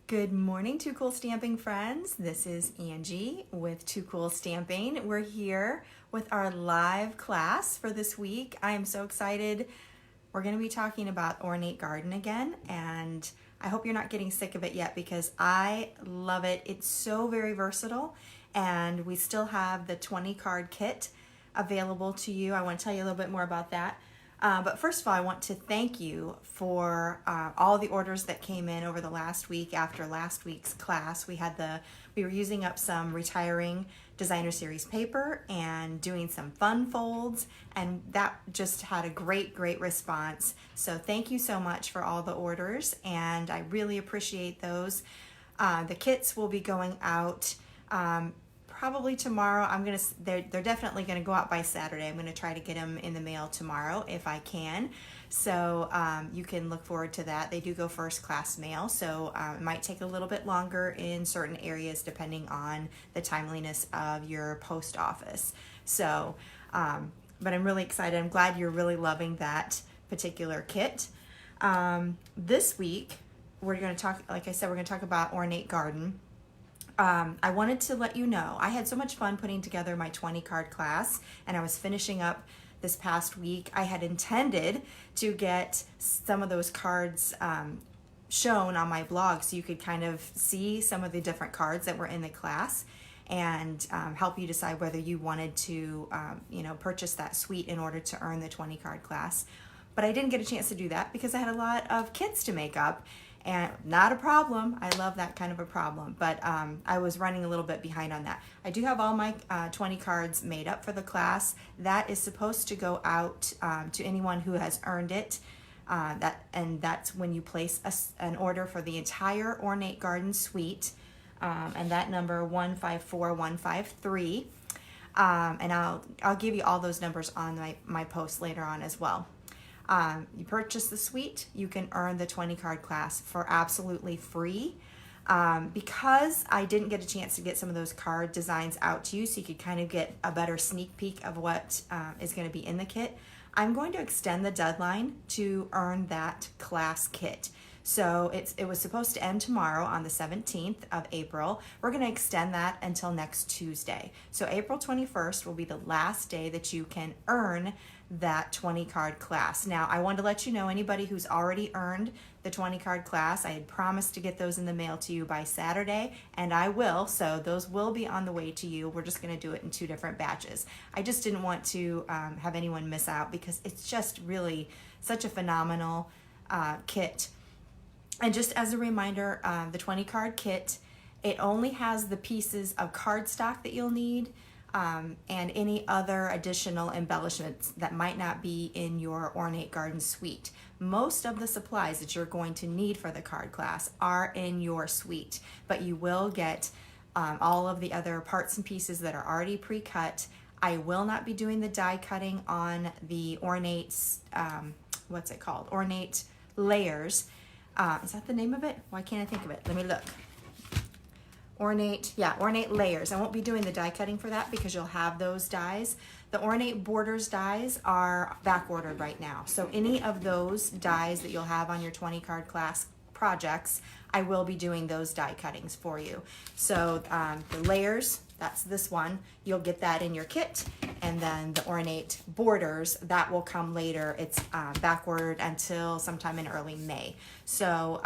Good morning, Too Cool Stamping friends. This is Angie with Too Cool Stamping. We're here with our live class for this week. I am so excited. We're going to be talking about Ornate Garden again, and I hope you're not getting sick of it yet because I love it. It's so very versatile, and we still have the 20 card kit available to you. I want to tell you a little bit more about that. But first of all, I want to thank you for all the orders that came in over the last week after last week's class. We were using up some retiring designer series paper and doing some fun folds, and that just had a great response. So thank you so much for all the orders, and I really appreciate those. The kits will be going out probably tomorrow. They're definitely gonna go out by Saturday. I'm gonna try to get them in the mail tomorrow if I can. So you can look forward to that. They do go first class mail, so it might take a little bit longer in certain areas depending on the timeliness of your post office. So, but I'm really excited. I'm glad you're really loving that particular kit. This week, we're gonna talk, like I said, we're gonna talk about Ornate Garden. I wanted to let you know, I had so much fun putting together my 20 card class, and I was finishing up this past week. I had intended to get some of those cards shown on my blog so you could kind of see some of the different cards that were in the class and help you decide whether you wanted to purchase that suite in order to earn the 20 card class. But I didn't get a chance to do that because I had a lot of kits to make up. And not a problem. I love that kind of a problem. But I was running a little bit behind on that. I do have all my 20 cards made up for the class. That is supposed to go out to anyone who has earned it. That's when you place an order for the entire Ornate Garden Suite. And that number 154153. And I'll give you all those numbers on my post later on as well. You purchase the suite, you can earn the 20 card class for absolutely free. Because I didn't get a chance to get some of those card designs out to you so you could kind of get a better sneak peek of what is going to be in the kit, I'm going to extend the deadline to earn that class kit. So it was supposed to end tomorrow on the 17th of April. We're going to extend that until next Tuesday. So April 21st will be the last day that you can earn that 20 card class. Now, I wanted to let you know, anybody who's already earned the 20 card class, I had promised to get those in the mail to you by Saturday, and I will, so those will be on the way to you. We're just going to do it in 2 different batches. I just didn't want to have anyone miss out because it's just really such a phenomenal kit. And just as a reminder, the 20 card kit, it only has the pieces of cardstock that you'll need, and any other additional embellishments that might not be in your Ornate Garden Suite. Most of the supplies that you're going to need for the card class are in your suite, but you will get all of the other parts and pieces that are already pre-cut. I will not be doing the die cutting on the Ornate, what's it called? Ornate Layers. Is that the name of it? Why can't I think of it? Let me look. Ornate Layers. I won't be doing the die cutting for that because you'll have those dies. The Ornate Borders dies are back ordered right now. So any of those dies that you'll have on your 20 card class projects, I will be doing those die cuttings for you. So the layers, that's this one, you'll get that in your kit. And then the Ornate Borders, that will come later. It's back ordered until sometime in early May. So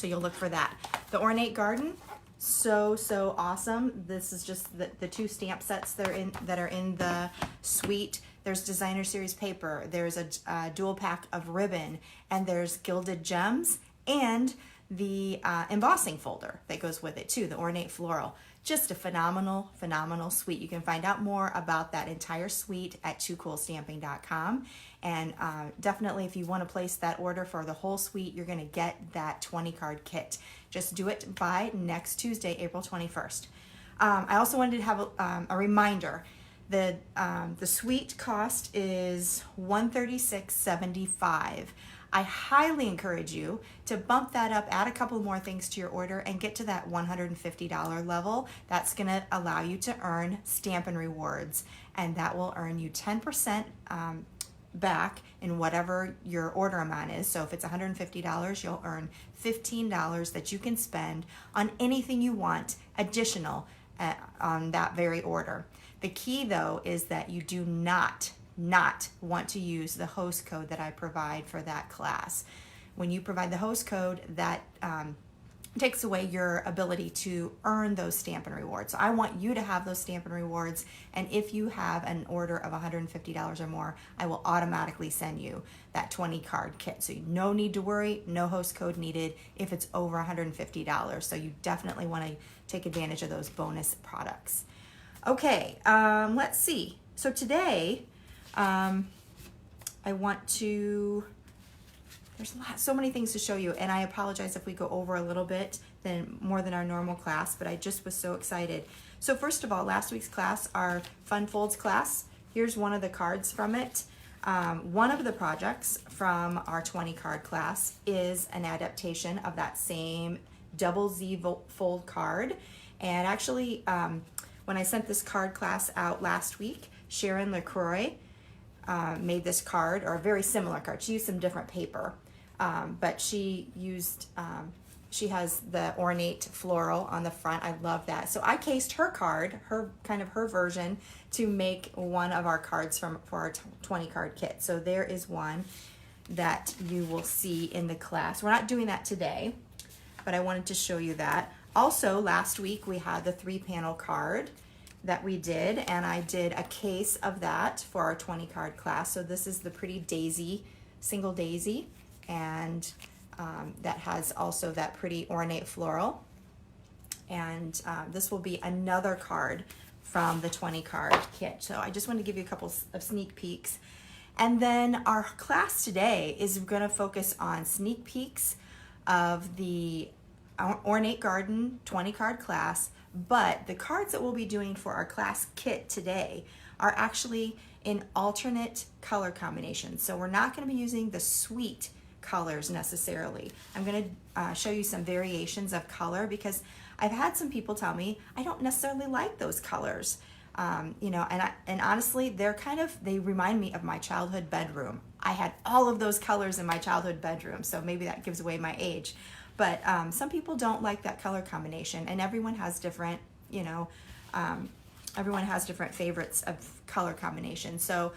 you'll look for that. The Ornate Garden, so awesome. This is just the 2 stamp sets that are in the suite. There's designer series paper, there's a dual pack of ribbon, and there's gilded gems, and the embossing folder that goes with it too, the Ornate Floral. Just a phenomenal suite. You can find out more about that entire suite at toocoolstamping.com. And definitely, if you want to place that order for the whole suite, you're going to get that 20 card kit. Just do it by next Tuesday, April 21st. I also wanted to have a reminder. The suite cost is $136.75. I highly encourage you to bump that up, add a couple more things to your order, and get to that $150 level. That's going to allow you to earn Stampin Rewards, and that will earn you 10% back in whatever your order amount is. So if it's $150, you'll earn $15 that you can spend on anything you want additional on that very order. The key though is that you do not want to use the host code that I provide for that class. When you provide the host code, that takes away your ability to earn those Stampin' Rewards. So I want you to have those Stampin' Rewards, and if you have an order of $150 or more, I will automatically send you that 20 card kit. So no need to worry, no host code needed if it's over $150. So you definitely want to take advantage of those bonus products. Okay, let's see. So today, I want to, there's so many things to show you, and I apologize if we go over a little bit more than our normal class, but I just was so excited. So first of all, last week's class, our Fun Folds class, here's one of the cards from it. One of the projects from our 20 card class is an adaptation of that same double Z fold card. And actually, when I sent this card class out last week, Sharon LaCroix made this card, or a very similar card. She used some different paper, but she used, she has the ornate floral on the front. I love that. So I cased her card, her version, to make one of our cards for our 20 card kit. So there is one that you will see in the class. We're not doing that today, but I wanted to show you that. Also, last week we had the 3-panel card that we did, and I did a case of that for our 20 card class. So this is the pretty daisy, single daisy, and that has also that pretty ornate floral. And this will be another card from the 20 card kit. So I just want to give you a couple of sneak peeks. And then our class today is going to focus on sneak peeks of the Ornate Garden 20 card class, but the cards that we'll be doing for our class kit today are actually in alternate color combinations. So we're not going to be using the suite colors necessarily. I'm going to show you some variations of color, because I've had some people tell me I don't necessarily like those colors. You know, and honestly, they remind me of my childhood bedroom. I had all of those colors in my childhood bedroom, so maybe that gives away my age. But some people don't like that color combination, and everyone has different, you know, everyone has different favorites of color combination. So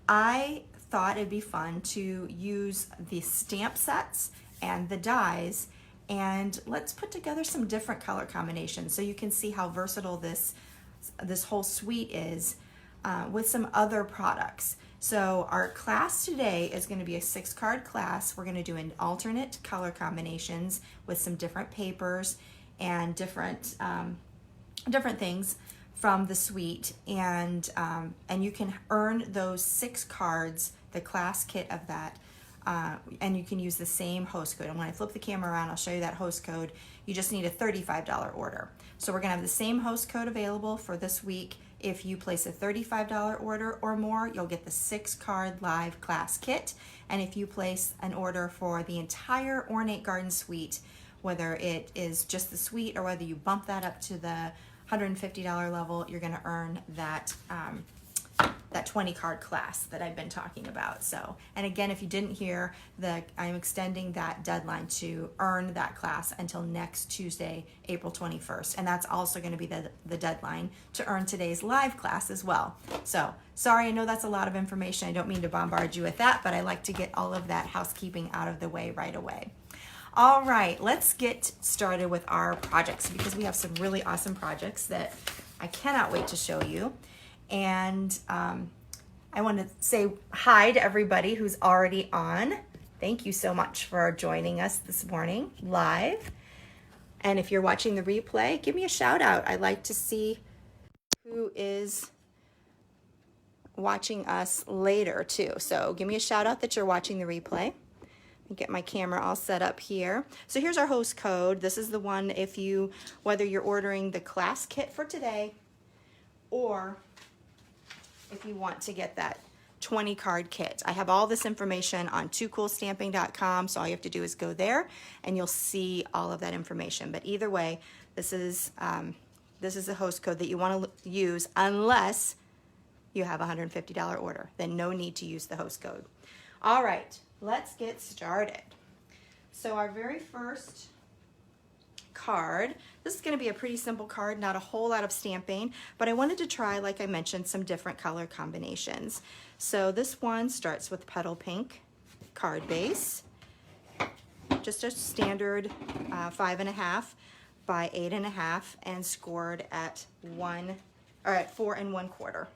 I thought it'd be fun to use the stamp sets and the dies, and let's put together some different color combinations so you can see how versatile this whole suite is with some other products. So our class today is going to be a 6-card class. We're going to do an alternate color combinations with some different papers and different things from the suite, and you can earn those 6 cards, the class kit of that, and you can use the same host code. And when I flip the camera around, I'll show you that host code. You just need a $35 order. So we're going to have the same host code available for this week. If you place a $35 order or more, you'll get the 6-card live class kit. And if you place an order for the entire Ornate Garden Suite, whether it is just the suite or whether you bump that up to the $150 level, you're going to earn that that 20-card class that I've been talking about. So, and again, if you didn't hear, I'm extending that deadline to earn that class until next Tuesday, April 21st. And that's also going to be the deadline to earn today's live class as well. So, sorry, I know that's a lot of information. I don't mean to bombard you with that, but I like to get all of that housekeeping out of the way right away. All right, let's get started with our projects, because we have some really awesome projects that I cannot wait to show you. And I want to say hi to everybody who's already on. Thank you so much for joining us this morning live. And if you're watching the replay, give me a shout out. I'd like to see who is watching us later too. So give me a shout out that you're watching the replay. Get my camera all set up here. So here's our host code. This is the one whether you're ordering the class kit for today, or if you want to get that 20 card kit. I have all this information on toocoolstamping.com, so all you have to do is go there and you'll see all of that information. But either way, this is the host code that you want to use unless you have a $150 order. Then no need to use the host code. All right, let's get started. So our very first card, this is going to be a pretty simple card, not a whole lot of stamping, but I wanted to try, like I mentioned, some different color combinations. So this one starts with petal pink card base, just a standard 5.5 by 8.5, and scored at 4 1/4.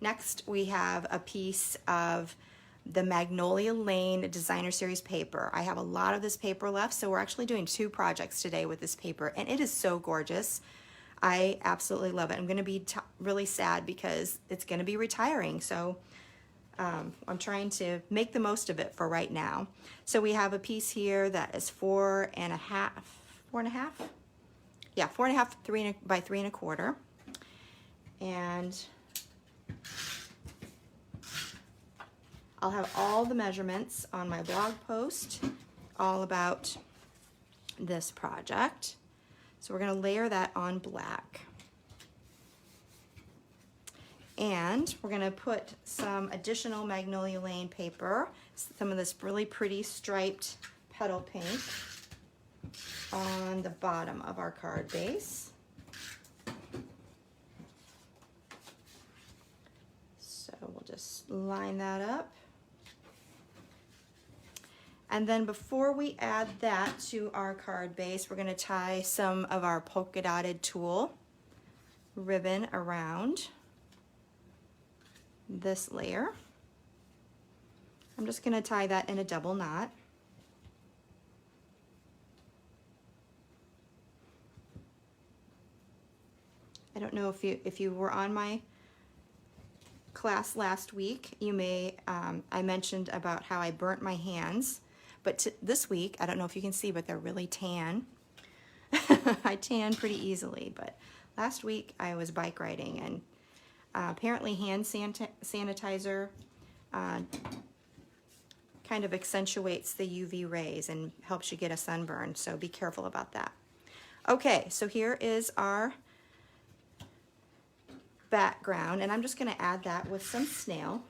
Next, we have a piece of the Magnolia Lane Designer Series paper. I have a lot of this paper left, so we're actually doing 2 projects today with this paper, and it is so gorgeous. I absolutely love it. I'm going to be really sad because it's going to be retiring, so I'm trying to make the most of it for right now. So we have a piece here that is 4.5, 4.5? Yeah, 4.5 by 3 1/4. And I'll have all the measurements on my blog post all about this project. So we're going to layer that on black. And we're going to put some additional Magnolia Lane paper, some of this really pretty striped petal pink, on the bottom of our card base. So we'll just line that up. And then before we add that to our card base, we're going to tie some of our polka dotted tulle ribbon around this layer. I'm just going to tie that in a double knot. I don't know if you were on my class last week, you may I mentioned about how I burnt my hands, but this week, I don't know if you can see, but they're really tan. I tan pretty easily, but last week I was bike riding, and apparently hand sanitizer kind of accentuates the UV rays and helps you get a sunburn, so be careful about that. Okay, so here is our background, and I'm just going to add that with some snail.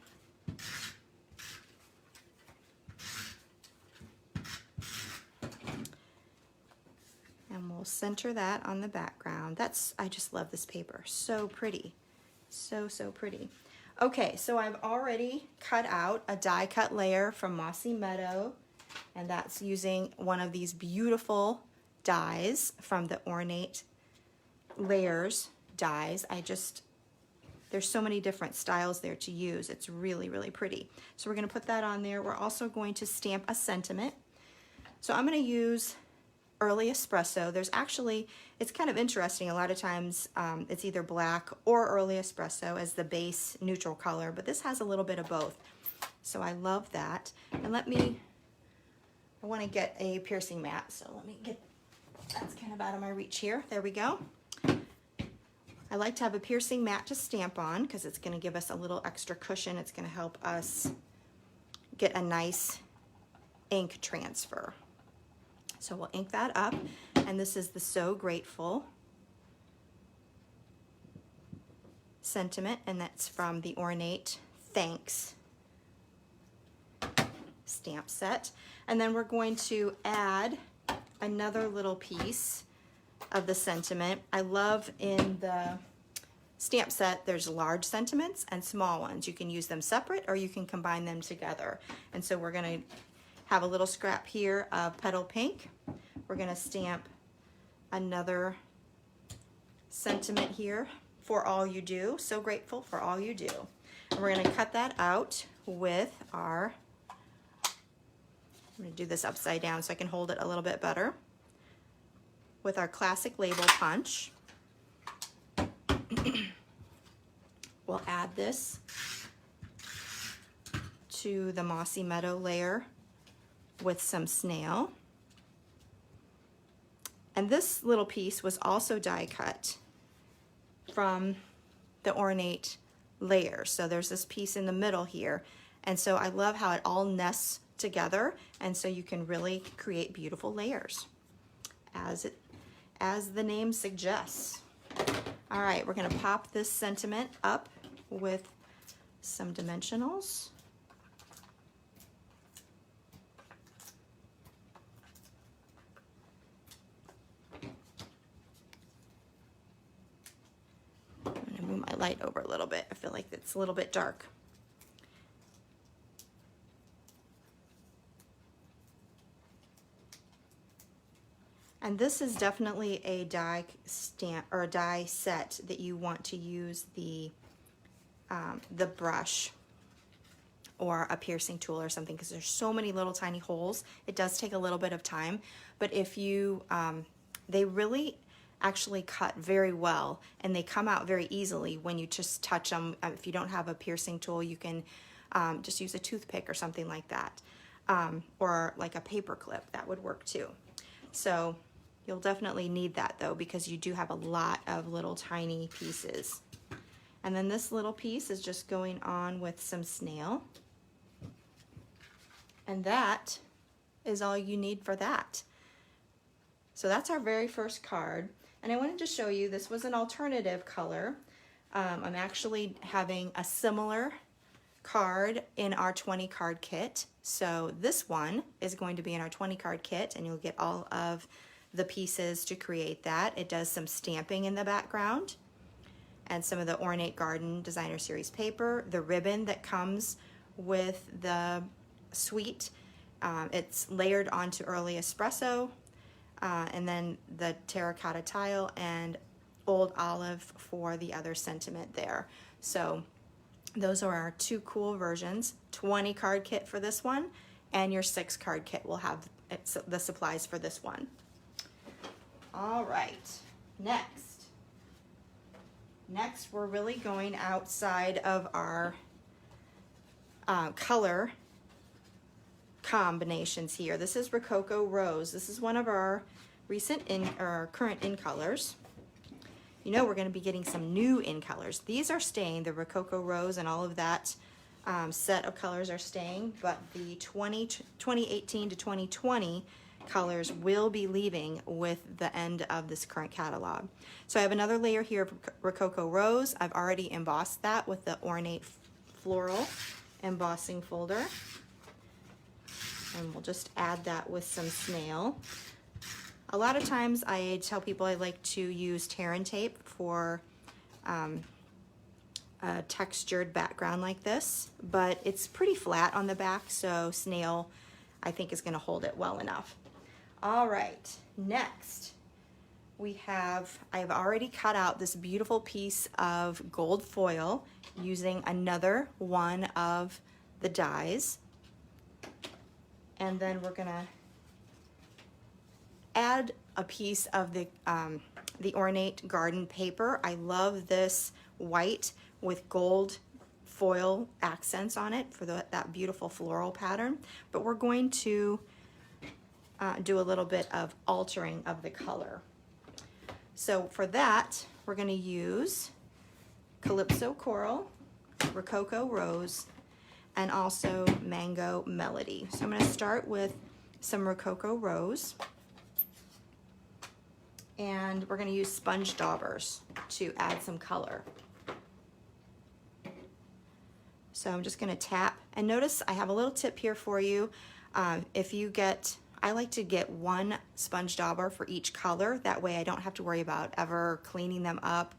And we'll center that on the background. I just love this paper. So pretty. So pretty. Okay, so I've already cut out a die cut layer from Mossy Meadow, and that's using one of these beautiful dies from the Ornate Layers dies. There's so many different styles there to use. It's really, really pretty. So we're going to put that on there. We're also going to stamp a sentiment. So I'm going to use Early Espresso. It's kind of interesting. A lot of times it's either black or Early Espresso as the base neutral color, but this has a little bit of both. So I love that. And I want to get a piercing mat. So that's kind of out of my reach here. There we go. I like to have a piercing mat to stamp on because it's going to give us a little extra cushion. It's going to help us get a nice ink transfer. So we'll ink that up, and this is the So Grateful sentiment, and that's from the Ornate Thanks stamp set. And then we're going to add another little piece of the sentiment. I love in the stamp set there's large sentiments and small ones. You can use them separate or you can combine them together. And so we're going to have a little scrap here of petal pink. We're going to stamp another sentiment here, for all you do. So grateful for all you do. And we're going to cut that out with I'm going to do this upside down so I can hold it a little bit better. With our classic label punch. We'll add this to the Mossy Meadow layer with some snail. And this little piece was also die cut from the Ornate Layers. So there's this piece in the middle here. And so I love how it all nests together, and so you can really create beautiful layers as the name suggests. All right, we're going to pop this sentiment up with some dimensionals. move my light over a little bit. I feel like it's a little bit dark. And this is definitely a die stamp or a die set that you want to use the brush or a piercing tool or something, because there's so many little tiny holes. It does take a little bit of time, but if you, they really actually cut very well, and they come out very easily when you just touch them. If you don't have a piercing tool, you can just use a toothpick or something like that, or like a paper clip, that would work too. So you'll definitely need that though, because you do have a lot of little tiny pieces. And then this little piece is just going on with some snail. And that is all you need for that. So that's our very first card. And I wanted to show you, this was an alternative color. I'm actually having a similar card in our 20 card kit. So this one is going to be in our 20 card kit, and you'll get all of the pieces to create that. It does some stamping in the background, and some of the Ornate Garden Designer Series paper, the ribbon that comes with the suite. It's layered onto Early Espresso, and then the terracotta tile and old olive for the other sentiment there. So those are our two cool versions. 20 card kit for this one, and your 6 card kit will have the supplies for this one. All right, next we're really going outside of our color combinations here. This is Rococo Rose. This is one of our recent current in colors. You know, we're going to be getting some new in colors. These are staying, the Rococo Rose and all of that set of colors are staying, but the 2018 to 2020 colors will be leaving with the end of this current catalog. So I have another layer here of Rococo Rose. I've already embossed that with the Ornate Floral embossing folder. And we'll just add that with some snail. A lot of times I tell people I like to use tear and tape for a textured background like this, but it's pretty flat on the back, so snail I think is going to hold it well enough. All right, next I've already cut out this beautiful piece of gold foil using another one of the dies. And then we're gonna add a piece of the Ornate Garden paper. I love this white with gold foil accents on it for that beautiful floral pattern. But we're going to do a little bit of altering of the color. So for that, we're gonna use Calypso Coral, Rococo Rose, and also Mango Melody. So I'm going to start with some Rococo Rose, and we're going to use sponge daubers to add some color. So I'm just going to tap, and notice I have a little tip here for you. I like to get one sponge dauber for each color. That way I don't have to worry about ever cleaning them up.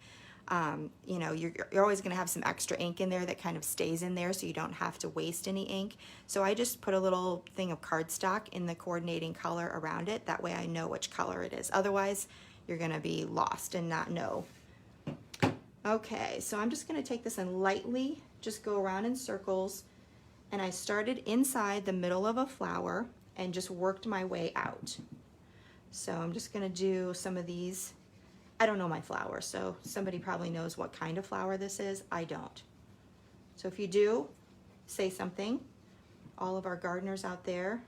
You know, you're always going to have some extra ink in there that kind of stays in there, so you don't have to waste any ink. So I just put a little thing of cardstock in the coordinating color around it. That way I know which color it is. Otherwise, you're going to be lost and not know. Okay, so I'm just going to take this and lightly just go around in circles. And I started inside the middle of a flower and just worked my way out. So I'm just going to do some of these. I don't know my flower, so somebody probably knows what kind of flower this is. I don't. So if you do, say something. All of our gardeners out there.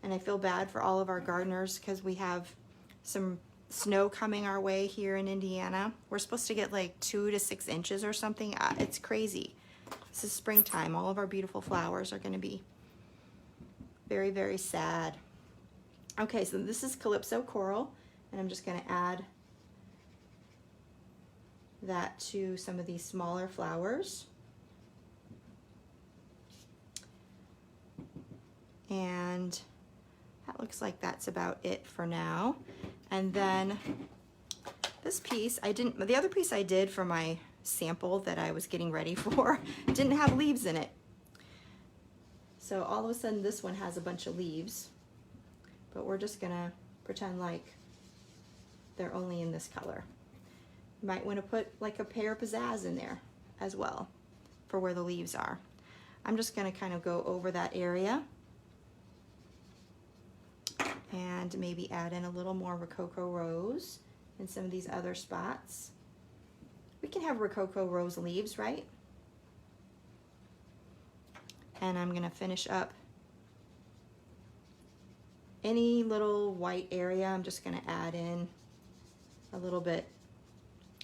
And I feel bad for all of our gardeners because we have some snow coming our way here in Indiana. We're supposed to get like 2 to 6 inches or something. It's crazy. This is springtime. All of our beautiful flowers are going to be very, very sad. Okay, so this is Calypso Coral, and I'm just going to add that to some of these smaller flowers. And that looks like that's about it for now. And then this piece, the other piece I did for my sample that I was getting ready for didn't have leaves in it. So all of a sudden this one has a bunch of leaves, but we're just gonna pretend like they're only in this color. You might want to put like a pear pizzazz in there as well for where the leaves are. I'm just gonna kind of go over that area and maybe add in a little more Rococo Rose in some of these other spots. We can have Rococo Rose leaves, right? And I'm gonna finish up any little white area. I'm just gonna add in a little bit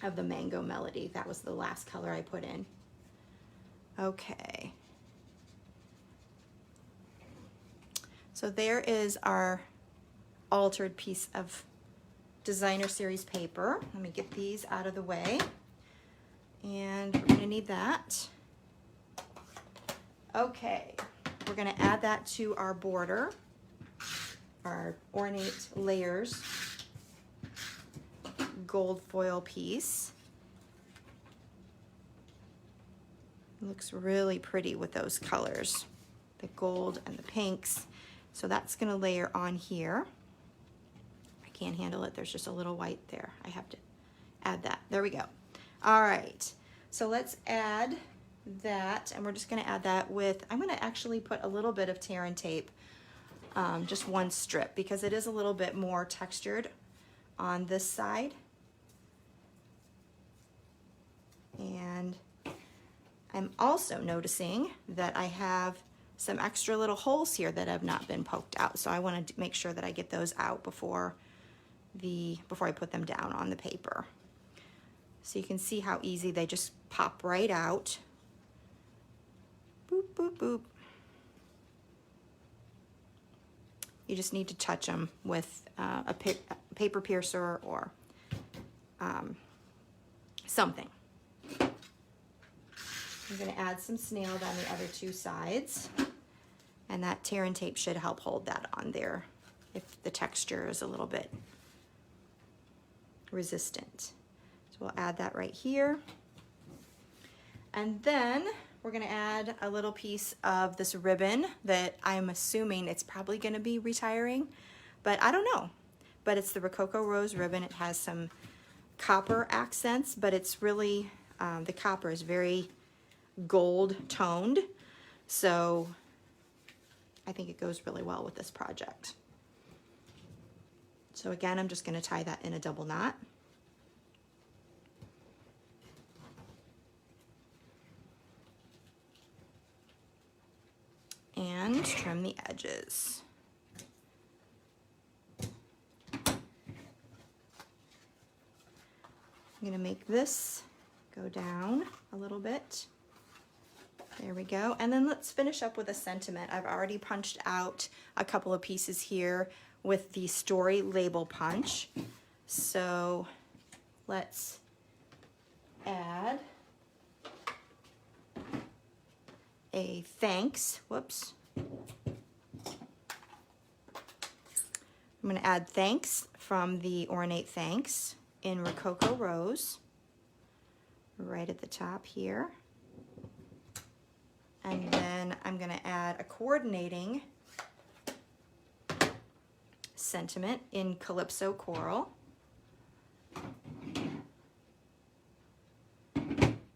of the Mango Melody. That was the last color I put in. Okay. So there is our altered piece of designer series paper. Let me get these out of the way. And we're gonna need that. Okay, we're gonna add that to our border, our Ornate Layers gold foil piece. It looks really pretty with those colors, the gold and the pinks. So that's gonna layer on here. I can't handle it, there's just a little white there. I have to add that, there we go. All right, so let's add that, and we're just gonna add that with, I'm gonna actually put a little bit of tear and tape, just one strip, because it is a little bit more textured on this side. And I'm also noticing that I have some extra little holes here that have not been poked out. So I want to make sure that I get those out before I put them down on the paper. So you can see how easy they just pop right out. Boop, boop, boop. You just need to touch them with a paper piercer or something. I'm going to add some snail down the other two sides, and that tear and tape should help hold that on there if the texture is a little bit resistant. So we'll add that right here. And then we're going to add a little piece of this ribbon that I'm assuming it's probably going to be retiring, but I don't know. But it's the Rococo Rose ribbon. It has some copper accents, but it's really, the copper is very gold toned, so I think it goes really well with this project. So again, I'm just going to tie that in a double knot. And trim the edges. I'm going to make this go down a little bit. There we go. And then let's finish up with a sentiment. I've already punched out a couple of pieces here with the story label punch. So let's add a thanks. Whoops. I'm going to add thanks from the Ornate Thanks in Rococo Rose right at the top here. And then I'm going to add a coordinating sentiment in Calypso Coral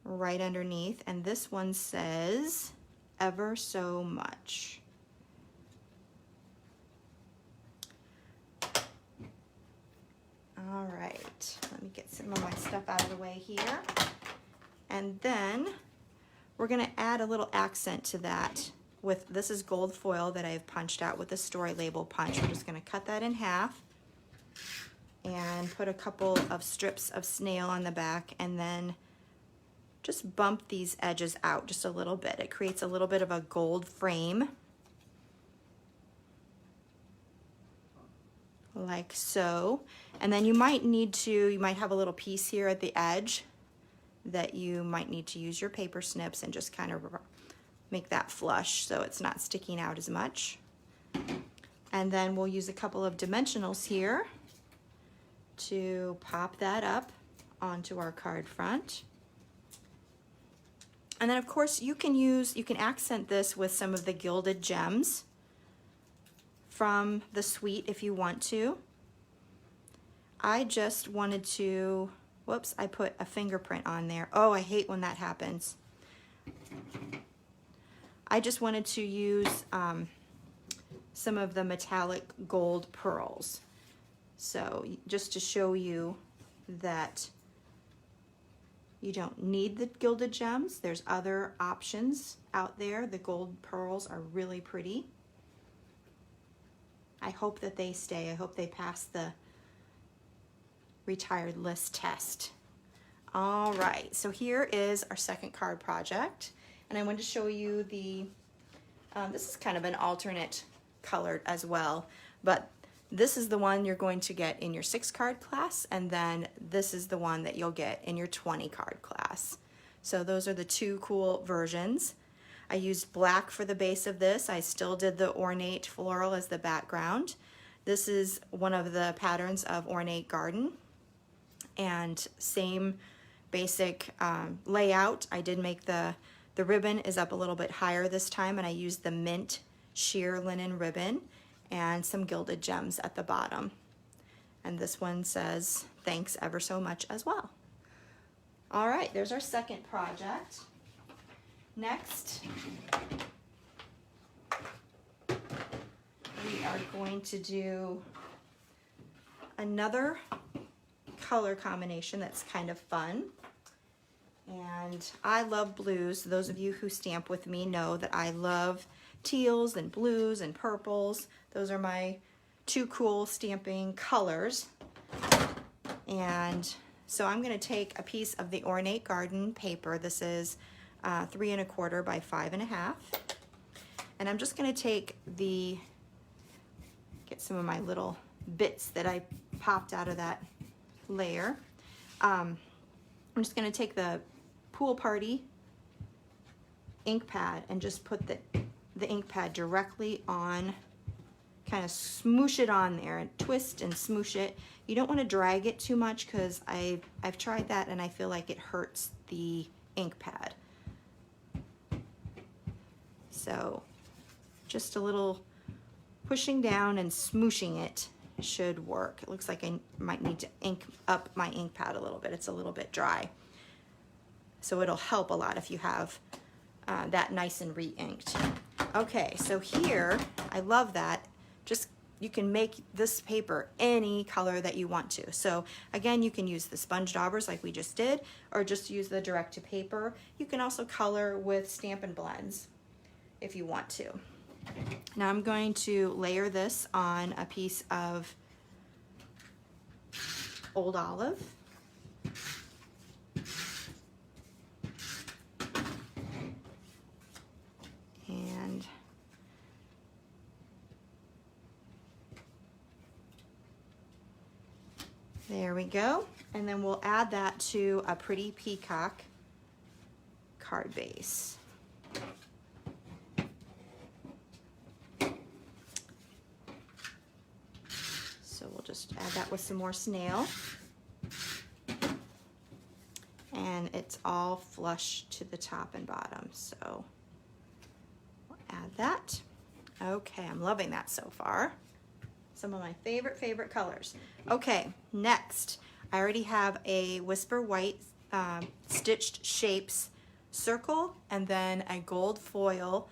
right underneath. And this one says, ever so much. All right, let me get some of my stuff out of the way here. And then we're going to add a little accent to that with, this is gold foil that I've punched out with the story label punch. We're just going to cut that in half and put a couple of strips of snail on the back, and then just bump these edges out just a little bit. It creates a little bit of a gold frame, like so. And then you might have a little piece here at the edge that you might need to use your paper snips and just kind of make that flush so it's not sticking out as much. And then we'll use a couple of dimensionals here to pop that up onto our card front. And then of course you can accent this with some of the gilded gems from the suite if you want to. I just wanted to, whoops, I put a fingerprint on there. Oh, I hate when that happens. I just wanted to use some of the metallic gold pearls. So just to show you that you don't need the gilded gems. There's other options out there. The gold pearls are really pretty. I hope that they stay. I hope they pass the retired list test. All right, so here is our second card project. And I wanted to show you the, this is kind of an alternate colored as well, but this is the one you're going to get in your 6-card class, and then this is the one that you'll get in your 20-card class. So those are the two cool versions. I used black for the base of this. I still did the ornate floral as the background. This is one of the patterns of Ornate Garden, and same basic layout. I did make the ribbon is up a little bit higher this time, and I used the mint sheer linen ribbon and some gilded gems at the bottom. And this one says thanks ever so much as well. All right, there's our second project. Next, we are going to do another color combination that's kind of fun. And I love blues. Those of you who stamp with me know that I love teals and blues and purples. Those are my two cool stamping colors. And so I'm going to take a piece of the Ornate Garden paper. This is 3 1/4 by 5 1/2. And I'm just going to take get some of my little bits that I popped out of that layer. I'm just going to take the Pool Party ink pad and just put the ink pad directly on, kind of smoosh it on there and twist and smoosh it. You don't want to drag it too much because I've tried that and I feel like it hurts the ink pad. So just a little pushing down and smooshing it should work. It looks like I might need to ink up my ink pad a little bit. It's a little bit dry. So it'll help a lot if you have that nice and re-inked. Okay, so here, I love that. Just, you can make this paper any color that you want to. So again, you can use the sponge daubers like we just did, or just use the direct to paper. You can also color with Stampin' Blends if you want to. Now I'm going to layer this on a piece of Old Olive. And there we go. And then we'll add that to a pretty peacock card base. So we'll just add that with some more snail. And it's all flush to the top and bottom. So we'll add that. Okay, I'm loving that so far. Some of my favorite colors. Okay, next, I already have a Whisper White stitched shapes circle and then a gold foil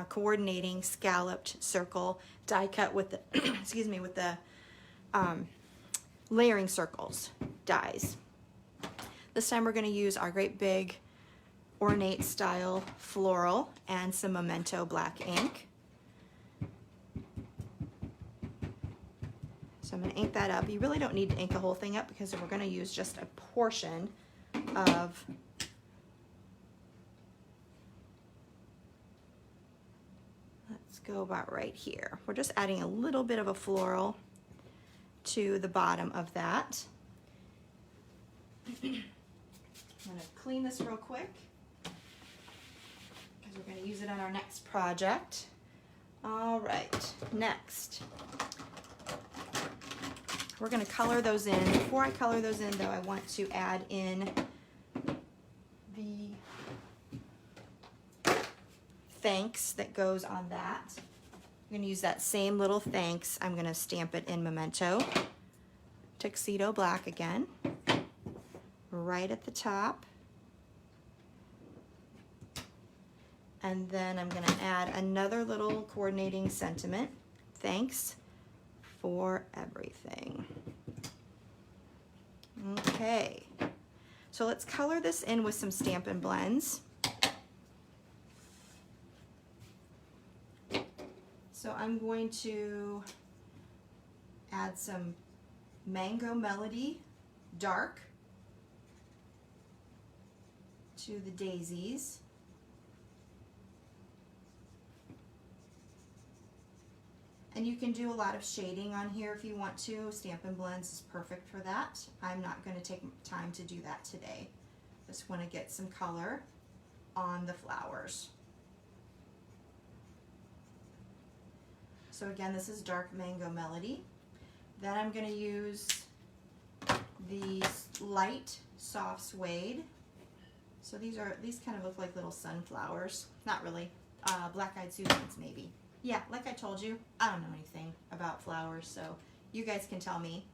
coordinating scalloped circle die cut with the excuse me, with the layering circles dies. This time we're going to use our great big ornate style floral and some Memento black ink. So I'm going to ink that up. You really don't need to ink the whole thing up because we're going to use just a portion of let's go about right here. We're just adding a little bit of a floral to the bottom of that. I'm going to clean this real quick because we're going to use it on our next project. All right, next. We're going to color those in. Before I color those in, though, I want to add in the thanks that goes on that. I'm going to use that same little thanks. I'm going to stamp it in Memento Tuxedo Black again, right at the top. And then I'm going to add another little coordinating sentiment. Thanks for everything. Okay, so let's color this in with some Stampin' Blends. So I'm going to add some Mango Melody Dark to the daisies. And you can do a lot of shading on here if you want to. Stampin' Blends is perfect for that. I'm not going to take time to do that today. Just want to get some color on the flowers. So again, this is Dark Mango Melody. Then I'm going to use the light soft suede. So these kind of look like little sunflowers. Not really. Black-eyed Susans maybe. Yeah, like I told you, I don't know anything about flowers, so you guys can tell me.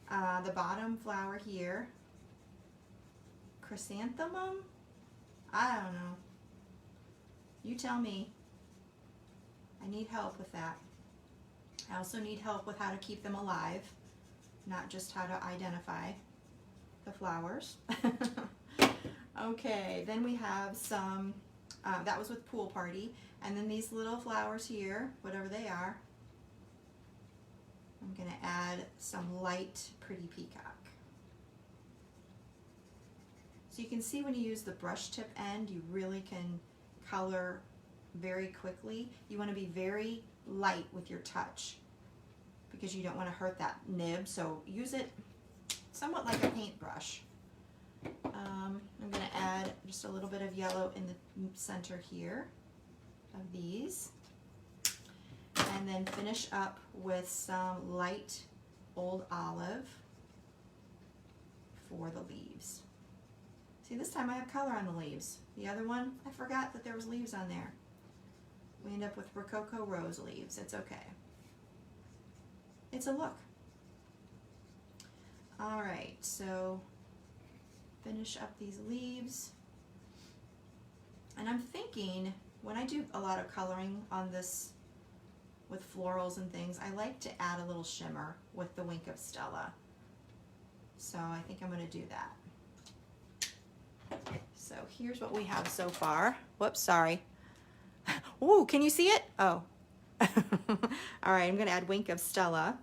The bottom flower here, chrysanthemum? I don't know. You tell me. I need help with that. I also need help with how to keep them alive, not just how to identify the flowers. Okay, then we have some, that was with Pool Party. And then these little flowers here, whatever they are, I'm going to add some light Pretty Peacock. So you can see when you use the brush tip end, you really can color very quickly. You want to be very light with your touch because you don't want to hurt that nib. So use it somewhat like a paintbrush. I'm going to add just a little bit of yellow in the center here of these, and then finish up with some light Old Olive for the leaves. See, this time I have color on the leaves. The other one, I forgot that there was leaves on there. We end up with Rococo Rose leaves. It's okay. It's a look. All right, so finish up these leaves. And I'm thinking, when I do a lot of coloring on this with florals and things, I like to add a little shimmer with the Wink of Stella. So I think I'm going to do that. So here's what we have so far. Whoops, sorry. Ooh, can you see it? Oh. All right, I'm going to add Wink of Stella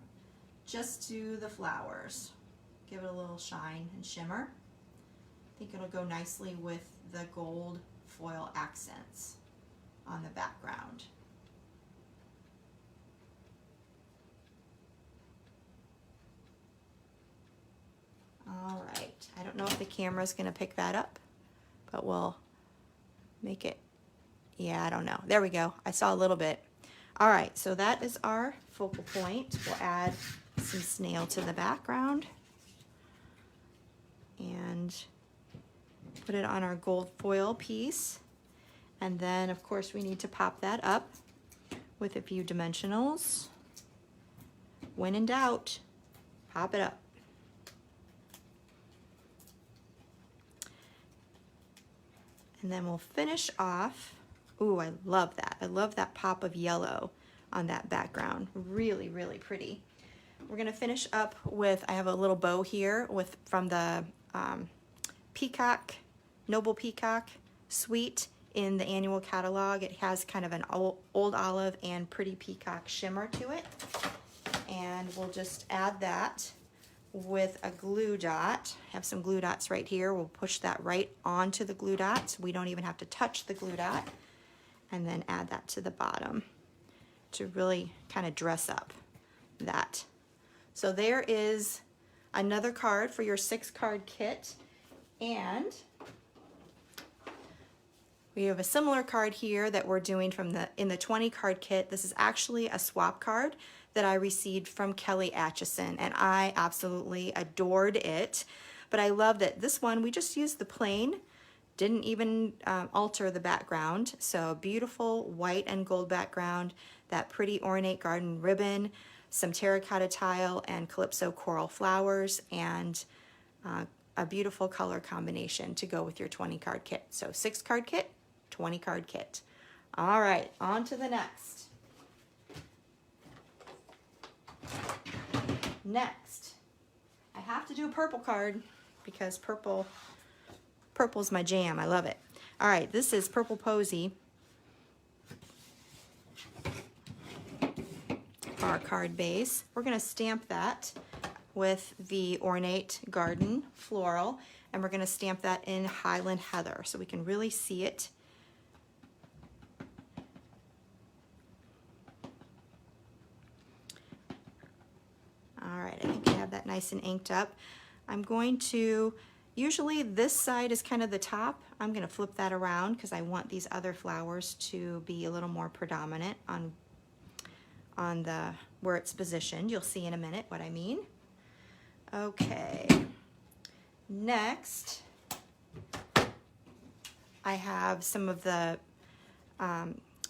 just to the flowers. Give it a little shine and shimmer. I think it'll go nicely with the gold foil accents on the background. All right, I don't know if the camera's gonna pick that up, but we'll make it, yeah, I don't know. There we go, I saw a little bit. All right, so that is our focal point. We'll add some snail to the background and put it on our gold foil piece. And then, of course, we need to pop that up with a few dimensionals. When in doubt, pop it up. And then we'll finish off. Ooh, I love that. I love that pop of yellow on that background. Really, really pretty. We're gonna finish up with, I have a little bow here from the Peacock, Noble Peacock Suite. In the annual catalog, it has kind of an old olive and Pretty Peacock shimmer to it. And we'll just add that with a glue dot. I have some glue dots right here. We'll push that right onto the glue dot. We don't even have to touch the glue dot. And then add that to the bottom to really kind of dress up that. So there is another card for your 6-card kit. And we have a similar card here that we're doing in the 20-card kit. This is actually a swap card that I received from Kelly Atchison, and I absolutely adored it. But I love that this one, we just used the plain Didn't even alter the background. So beautiful white and gold background, that pretty Ornate Garden ribbon, some terracotta tile and Calypso coral flowers, and a beautiful color combination to go with your 20 card kit. So 6 card kit, 20 card kit. All right, on to the next. Next, I have to do a purple card because purple's my jam. I love it. All right, this is Purple Posy for our card base. We're going to stamp that with the Ornate Garden Floral, and we're going to stamp that in Highland Heather so we can really see it. All right, I think I have that nice and inked up. I'm going to, usually this side is kind of the top. I'm going to flip that around because I want these other flowers to be a little more predominant on the where it's positioned. You'll see in a minute what I mean. Okay, next I have some of the,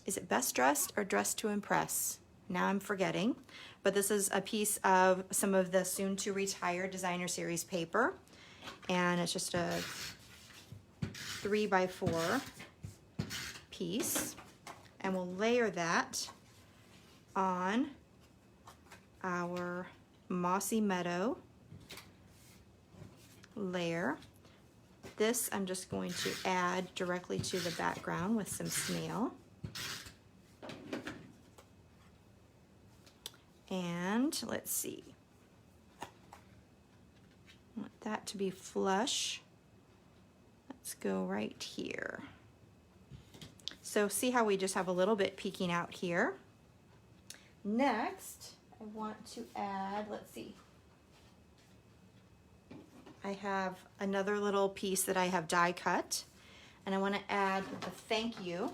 is it Best Dressed or Dressed to Impress? Now I'm forgetting, but this is a piece of some of the soon to retire designer series paper, and it's just a 3x4 piece, and we'll layer that on our Mossy Meadow layer. This I'm just going to add directly to the background with some snail. And let's see, I want that to be flush. Let's go right here. So see how we just have a little bit peeking out here. Next, I want to add, let's see, I have another little piece that I have die cut, and I want to add the thank you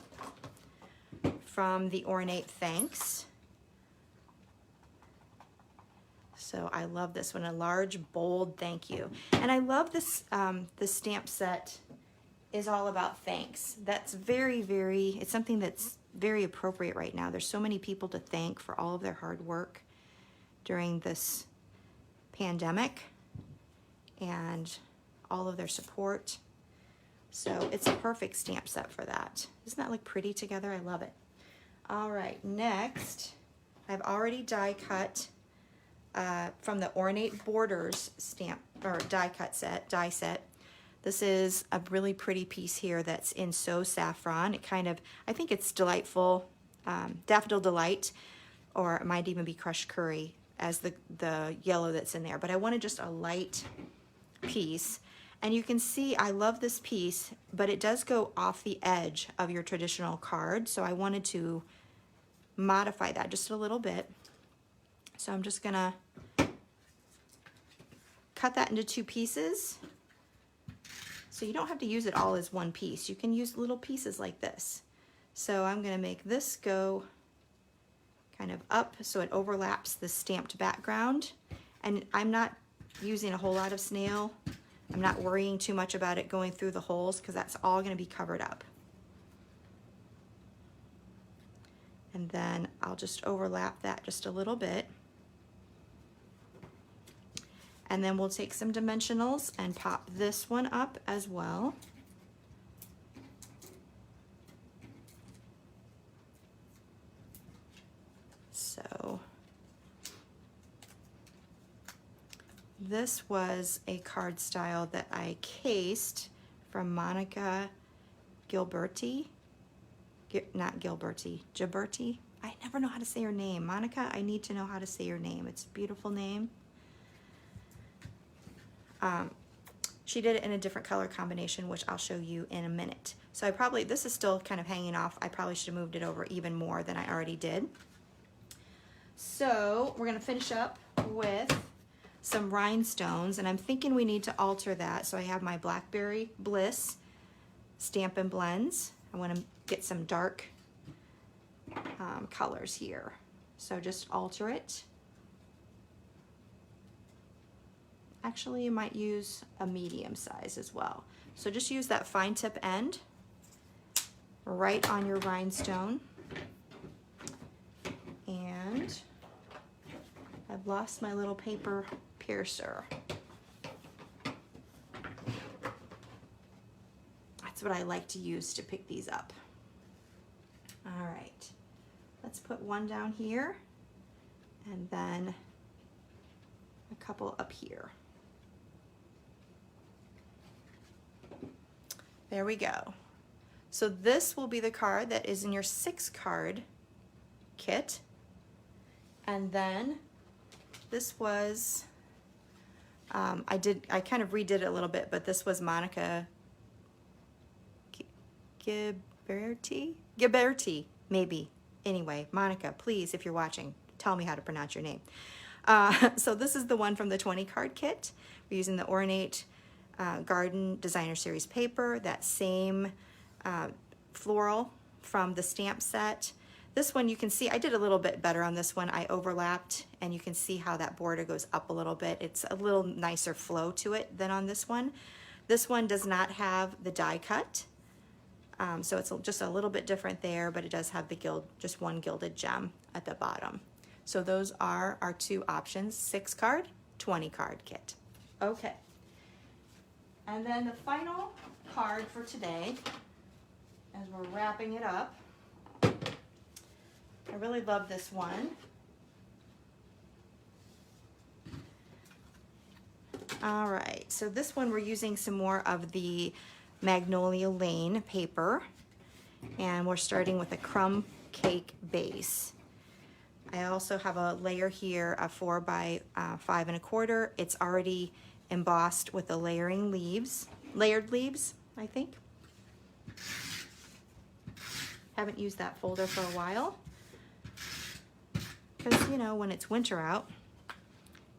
from the Ornate Thanks. So I love this one, a large, bold thank you. And I love this, this stamp set is all about thanks. That's it's something that's very appropriate right now. There's so many people to thank for all of their hard work during this pandemic and all of their support. So it's a perfect stamp set for that. Doesn't that look pretty together? I love it. All right, next, I've already die cut from the Ornate Borders stamp or die set. This is a really pretty piece here that's in So Saffron. It kind of, I think it's delightful, Daffodil Delight, or it might even be Crushed Curry as the yellow that's in there. But I wanted just a light piece. And you can see I love this piece, but it does go off the edge of your traditional card. So I wanted to modify that just a little bit. So I'm just gonna cut that into 2 pieces. So you don't have to use it all as one piece. You can use little pieces like this. So I'm gonna make this go kind of up so it overlaps the stamped background. And I'm not using a whole lot of snail. I'm not worrying too much about it going through the holes because that's all gonna be covered up. And then I'll just overlap that just a little bit. And then we'll take some dimensionals and pop this one up as well. So this was a card style that I cased from Monica Gilberti. Not Gilberti, Gilberti. I never know how to say her name. Monica, I need to know how to say your name. It's a beautiful name. She did it in a different color combination, which I'll show you in a minute. So this is still kind of hanging off. I probably should have moved it over even more than I already did. So we're gonna finish up with some rhinestones, and I'm thinking we need to alter that. So I have my Blackberry Bliss Stampin' Blends. I wanna get some dark colors here. So just alter it Actually, you might use a medium size as well. So just use that fine tip end right on your rhinestone. And I've lost my little paper piercer. That's what I like to use to pick these up. All right, let's put one down here and then a couple up here. There we go. So this will be the card that is in your 6-card kit. And then this was, I kind of redid it a little bit, but this was Monica Ghiberti, maybe. Anyway, Monica, please, if you're watching, tell me how to pronounce your name. So this is the one from the 20-card kit. We're using the Ornate Garden Designer Series paper, that same floral from the stamp set. This one you can see, I did a little bit better on this one. I overlapped, and you can see how that border goes up a little bit. It's a little nicer flow to it than on this one. This one does not have the die cut, so it's just a little bit different there, but it does have the just one gilded gem at the bottom. So those are our two options, 6-card, 20-card kit. Okay. And then the final card for today, as we're wrapping it up, I really love this one. All right, so this one we're using some more of the Magnolia Lane paper, and we're starting with a crumb cake base. I also have a layer here, a 4 by 5 1/4. It's already embossed with the layered leaves, I think. Haven't used that folder for a while, because you know, when it's winter out,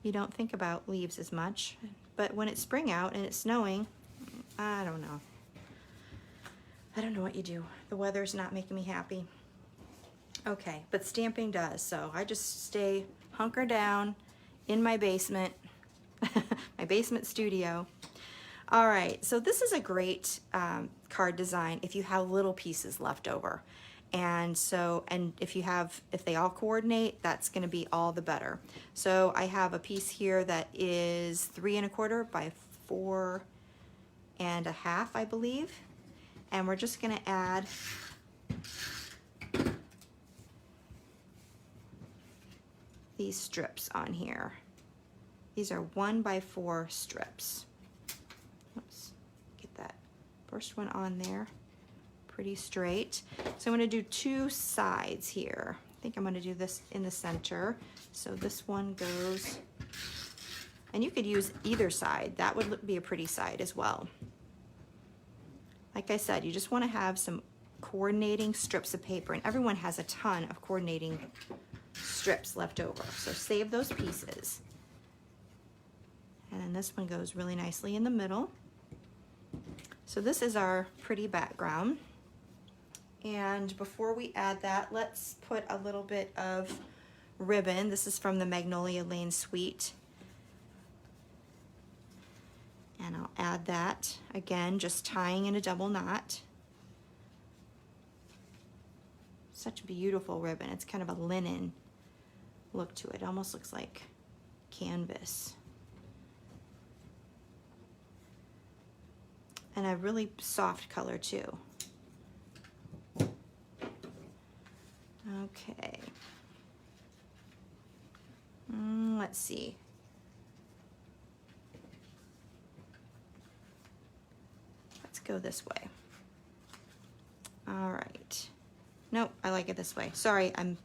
you don't think about leaves as much, but when it's spring out and it's snowing, I don't know. I don't know what you do. The weather's not making me happy. Okay, but stamping does, so I just stay hunkered down in my basement, my basement studio. All right, so this is a great card design if you have little pieces left over. And if they all coordinate, that's gonna be all the better. So I have a piece here that is 3 1/4 by 4 1/2, I believe. And we're just gonna add these strips on here. These are 1 by 4 strips. Oops, get that first one on there pretty straight. So I'm going to do 2 sides here. I think I'm going to do this in the center. So this one goes, and you could use either side. That would be a pretty side as well. Like I said, you just want to have some coordinating strips of paper, and everyone has a ton of coordinating strips left over. So save those pieces. And then this one goes really nicely in the middle. So this is our pretty background. And before we add that, let's put a little bit of ribbon. This is from the Magnolia Lane Suite. And I'll add that, again, just tying in a double knot. Such beautiful ribbon. It's kind of a linen look to it. It almost looks like canvas. And a really soft color too. Okay. Let's see. Let's go this way. All right. Nope, I like it this way. Sorry, I'm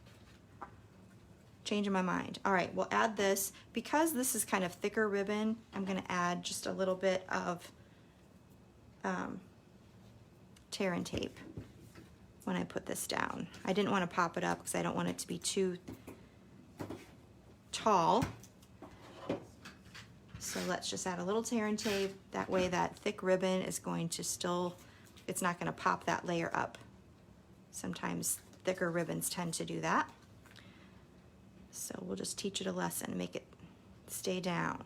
changing my mind. All right, we'll add this. Because this is kind of thicker ribbon, I'm gonna add just a little bit of tear and tape when I put this down. I didn't want to pop it up because I don't want it to be too tall. So let's just add a little tear and tape. That way that thick ribbon is going to still, it's not going to pop that layer up. Sometimes thicker ribbons tend to do that. So we'll just teach it a lesson, make it stay down.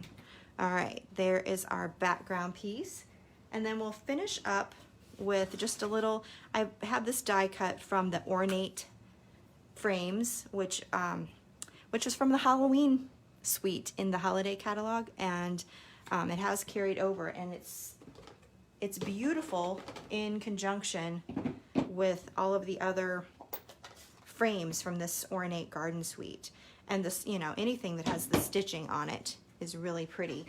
All right, there is our background piece. And then we'll finish up with just a little, I have this die cut from the Ornate frames, which is from the Halloween suite in the holiday catalog, and it has carried over, and it's beautiful in conjunction with all of the other frames from this Ornate Garden Suite. And this, you know, anything that has the stitching on it is really pretty.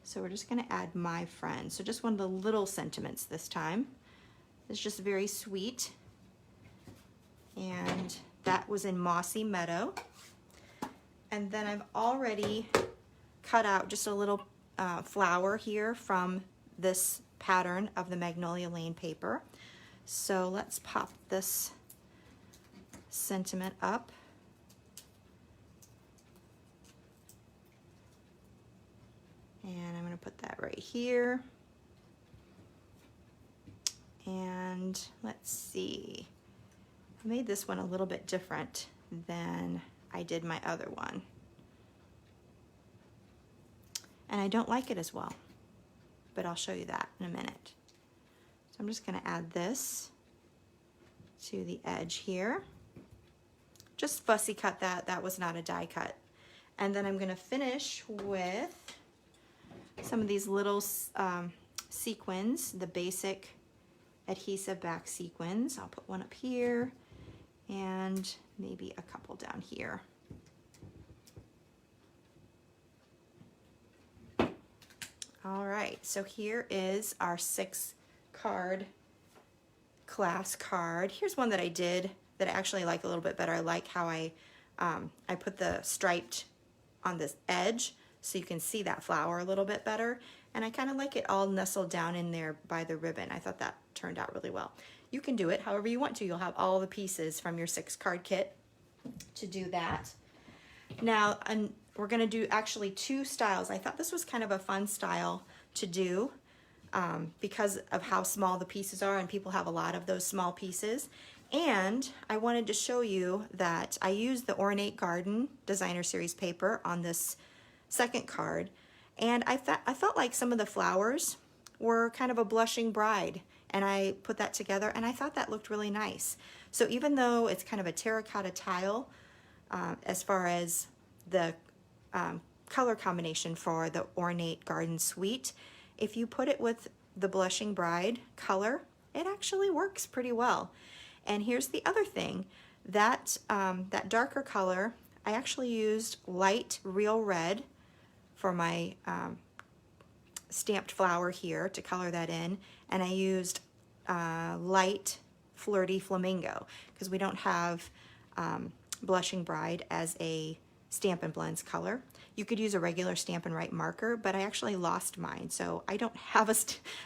So we're just going to add my friend. So just one of the little sentiments this time. It's just very sweet. And that was in Mossy Meadow. And then I've already cut out just a little flower here from this pattern of the Magnolia Lane paper. So let's pop this sentiment up. And I'm going to put that right here. And let's see. I made this one a little bit different than I did my other one. And I don't like it as well, but I'll show you that in a minute. So I'm just going to add this to the edge here. Just fussy cut that. That was not a die cut. And then I'm going to finish with some of these little sequins, the basic adhesive back sequins. I'll put one up here and maybe a couple down here. All right, so here is our 6-card class card. Here's one that I did that I actually like a little bit better. I like how I put the striped on this edge so you can see that flower a little bit better. And I kind of like it all nestled down in there by the ribbon. I thought that turned out really well. You can do it however you want to. You'll have all the pieces from your 6-card kit to do that. Now, we're going to do actually 2 styles. I thought this was kind of a fun style to do because of how small the pieces are, and people have a lot of those small pieces. And I wanted to show you that I used the Ornate Garden Designer Series paper on this 2nd card, and I felt like some of the flowers were kind of a blushing bride, and I put that together, and I thought that looked really nice. So even though it's kind of a terracotta tile, as far as the color combination for the Ornate Garden Suite, if you put it with the blushing bride color, it actually works pretty well. And here's the other thing, that that darker color, I actually used light real red for my stamped flower here to color that in, and I used light flirty flamingo because we don't have blushing bride as a Stampin' Blends color. You could use a regular Stampin' Write marker, but I actually lost mine, so I don't have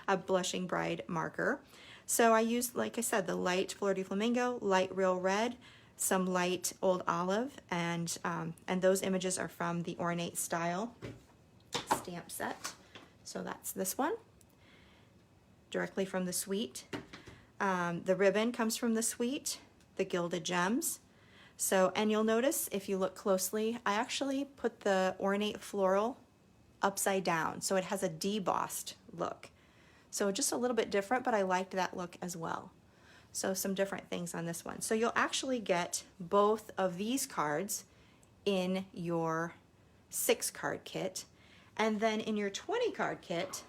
a blushing bride marker. So I used, like I said, the light flirty flamingo, light real red, some light old olive, and those images are from the Ornate Style stamp set. So that's this one, directly from the suite. The ribbon comes from the suite, the gilded gems. So, and you'll notice if you look closely, I actually put the ornate floral upside down, so it has a debossed look. So just a little bit different, but I liked that look as well. So some different things on this one. So you'll actually get both of these cards in your 6-card kit. And then in your 20-card kit,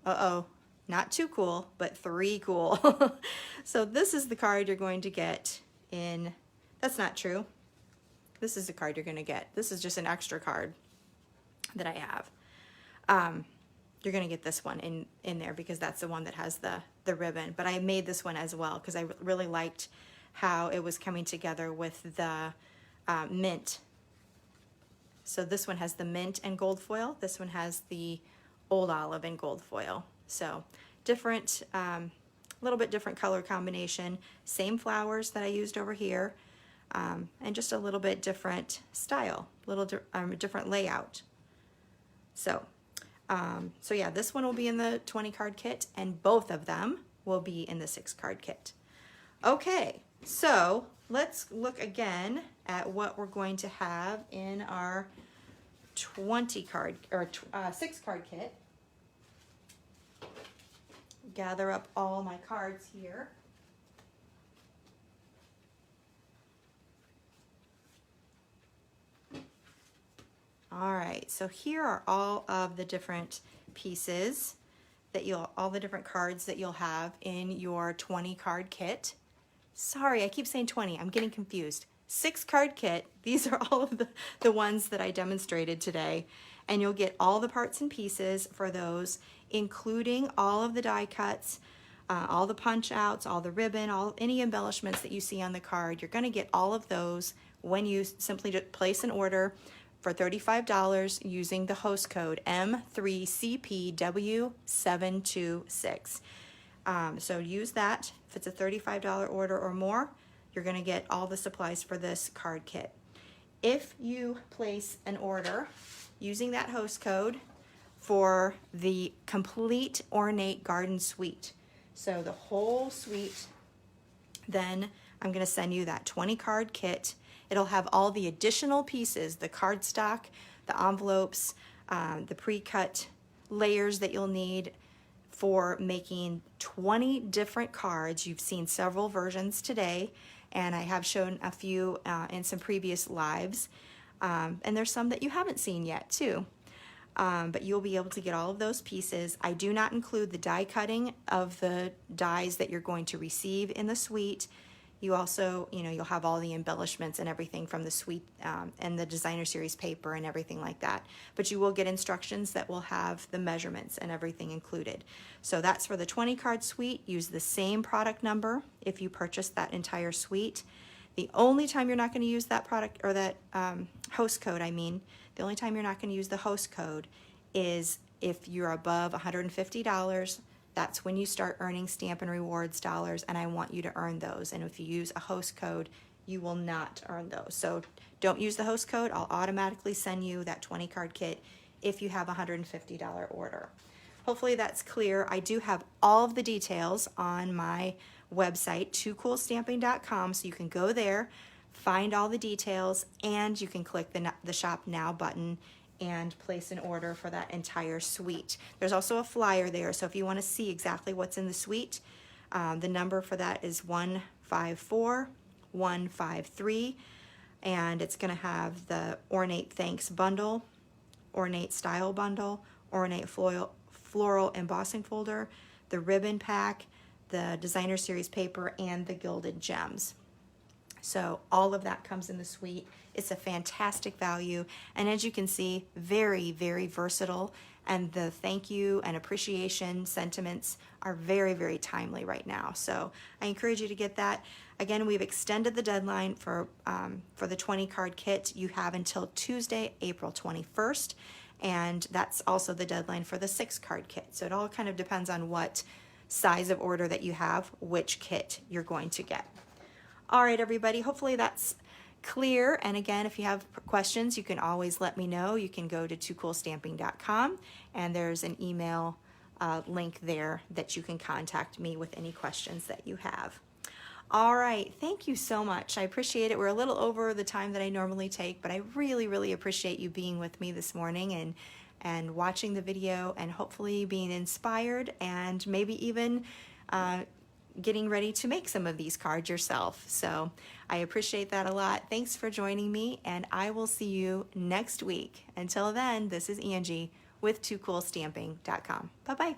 not too cool, but 3 cool. So this is the card you're going to get in, that's not true. This is the card you're going to get. This is just an extra card that I have. You're going to get this one in there because that's the one that has the ribbon. But I made this one as well because I really liked how it was coming together with the mint. So this one has the mint and gold foil. This one has the old olive and gold foil. So different, little bit different color combination. Same flowers that I used over here, and just a little bit different style, different layout. So yeah, this one will be in the 20-card kit, and both of them will be in the 6-card kit. Okay, so let's look again at what we're going to have in our 20 card or 6 card kit. Gather up all my cards here. All right, so here are all of the different pieces that all the different cards that you'll have in your 20 card kit. Sorry, I keep saying 20, I'm getting confused. 6 card kit, these are all of the ones that I demonstrated today. And you'll get all the parts and pieces for those, including all of the die cuts, all the punch outs, all the ribbon, any embellishments that you see on the card. You're gonna get all of those when you simply just place an order for $35 using the host code M3CPW726. So use that. If it's a $35 order or more, you're gonna get all the supplies for this card kit. If you place an order using that host code for the complete Ornate Garden Suite, so the whole suite, then I'm gonna send you that 20 card kit. It'll have all the additional pieces, the cardstock, the envelopes, the pre-cut layers that you'll need for making 20 different cards. You've seen several versions today, and I have shown a few in some previous lives. And there's some that you haven't seen yet too. But you'll be able to get all of those pieces. I do not include the die cutting of the dies that you're going to receive in the suite. You also, you'll have all the embellishments and everything from the suite and the designer series paper and everything like that. But you will get instructions that will have the measurements and everything included. So that's for the 20 card suite. Use the same product number if you purchase that entire suite. The only time you're not going to use that product, or that host code, the only time you're not going to use the host code is if you're above $150. That's when you start earning Stampin Rewards dollars, and I want you to earn those. And if you use a host code, you will not earn those. So don't use the host code. I'll automatically send you that 20 card kit if you have a $150 order. Hopefully that's clear. I do have all of the details on my website, toocoolstamping.com, so you can go there, find all the details, and you can click the Shop Now button and place an order for that entire suite. There's also a flyer there, so if you want to see exactly what's in the suite, the number for that is 154153, and it's going to have the Ornate Thanks bundle, Ornate Style bundle, Ornate Floral Embossing folder, the ribbon pack, the designer series paper, and the gilded gems. So all of that comes in the suite. It's a fantastic value, and as you can see, very, very versatile, and the thank you and appreciation sentiments are very, very timely right now. So I encourage you to get that. Again, we've extended the deadline for the 20 card kit. You have until Tuesday, April 21st, and that's also the deadline for the 6 card kit. So it all kind of depends on what size of order that you have, which kit you're going to get. All right, everybody, hopefully that's clear. And again, if you have questions, you can always let me know. You can go to toocoolstamping.com, and there's an email link there that you can contact me with any questions that you have. All right, thank you so much. I appreciate it. We're a little over the time that I normally take, but I really, really appreciate you being with me this morning and watching the video, and hopefully being inspired, and maybe even getting ready to make some of these cards yourself. So I appreciate that a lot. Thanks for joining me, and I will see you next week. Until then, this is Angie with toocoolstamping.com. Bye-bye.